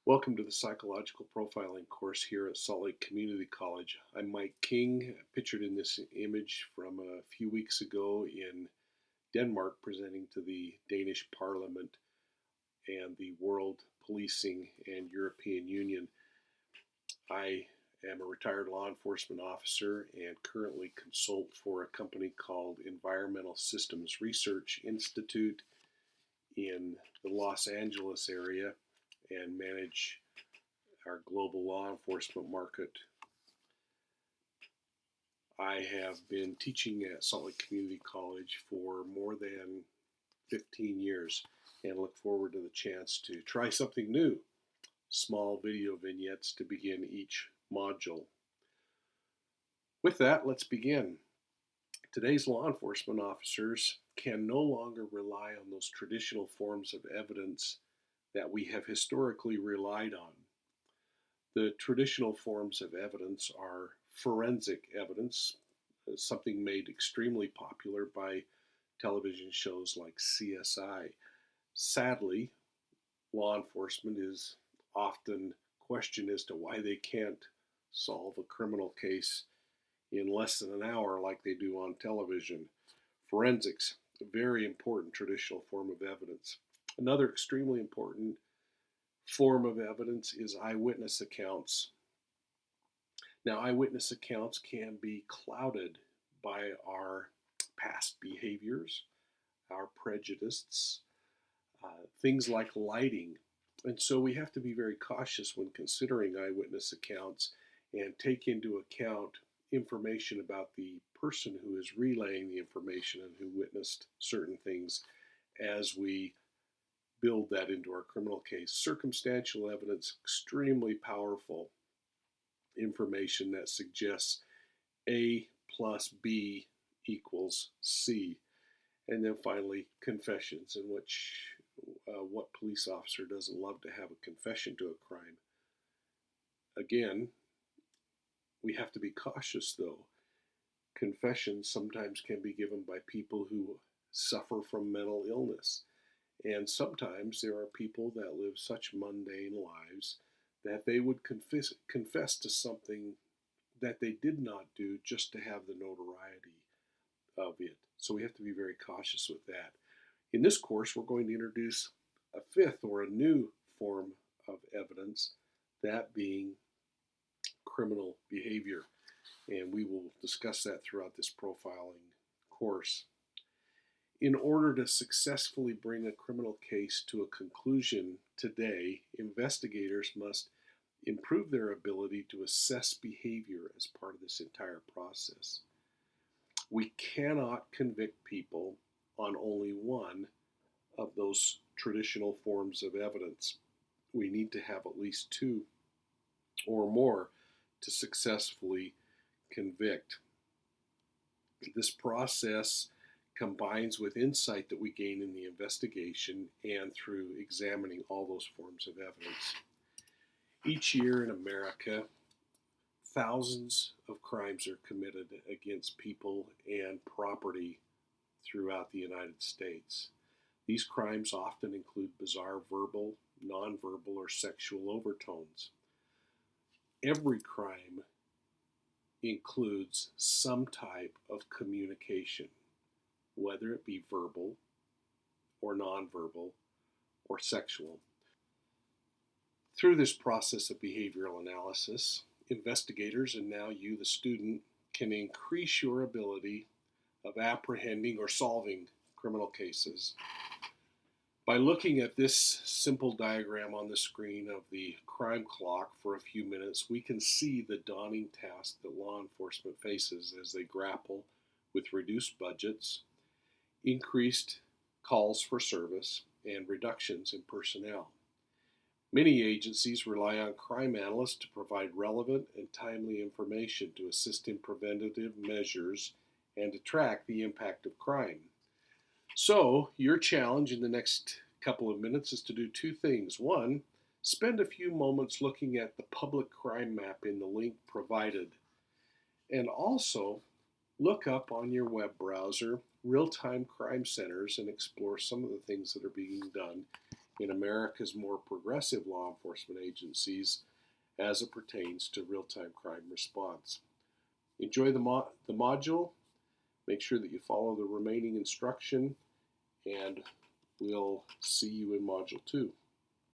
Welcome to the Psychological Profiling course here at Salt Lake Community College. I'm Mike King, pictured in this image from a few weeks ago in Denmark, presenting to the Danish Parliament and the World Policing and European Union. I am a retired law enforcement officer and currently consult for a company called Environmental Systems Research Institute in the Los Angeles area and manage our global law enforcement market. I have been teaching at Salt Lake Community College for more than 15 years and look forward to the chance to try something new. Small video vignettes to begin each module. With that, let's begin. Today's law enforcement officers can no longer rely on those traditional forms of evidence that we have historically relied on. The traditional forms of evidence are forensic evidence, something made extremely popular by television shows like CSI. Sadly, law enforcement is often questioned as to why they can't solve a criminal case in less than an hour like they do on television. Forensics, a very important traditional form of evidence. Another extremely important form of evidence is eyewitness accounts. Now, eyewitness accounts can be clouded by our past behaviors, our prejudices, things like lighting. And so we have to be very cautious when considering eyewitness accounts and take into account information about the person who is relaying the information and who witnessed certain things as we build that into our criminal case. Circumstantial evidence, extremely powerful information that suggests A plus B equals C. And then finally, confessions, in which what police officer doesn't love to have a confession to a crime? Again, we have to be cautious though. Confessions sometimes can be given by people who suffer from mental illness. And sometimes there are people that live such mundane lives that they would confess to something that they did not do just to have the notoriety of it. So we have to be very cautious with that. In this course, we're going to introduce a fifth or a new form of evidence, that being criminal behavior. And we will discuss that throughout this profiling course. In order to successfully bring a criminal case to a conclusion today, investigators must improve their ability to assess behavior as part of this entire process. We cannot convict people on only one of those traditional forms of evidence. We need to have at least two or more to successfully convict. This process combines with insight that we gain in the investigation and through examining all those forms of evidence. Each year in America, thousands of crimes are committed against people and property throughout the United States. These crimes often include bizarre verbal, nonverbal, or sexual overtones. Every crime includes some type of communication, whether it be verbal or nonverbal or sexual. Through this process of behavioral analysis, investigators, and now you, the student, can increase your ability of apprehending or solving criminal cases. By looking at this simple diagram on the screen of the crime clock for a few minutes, we can see the daunting task that law enforcement faces as they grapple with reduced budgets, increased calls for service, and reductions in personnel. Many agencies rely on crime analysts to provide relevant and timely information to assist in preventative measures and to track the impact of crime. So, your challenge in the next couple of minutes is to do two things. One, spend a few moments looking at the public crime map in the link provided. And also, look up on your web browser real-time crime centers and explore some of the things that are being done in America's more progressive law enforcement agencies as it pertains to real-time crime response. Enjoy the module. Make sure that you follow the remaining instruction, and we'll see you in Module 2.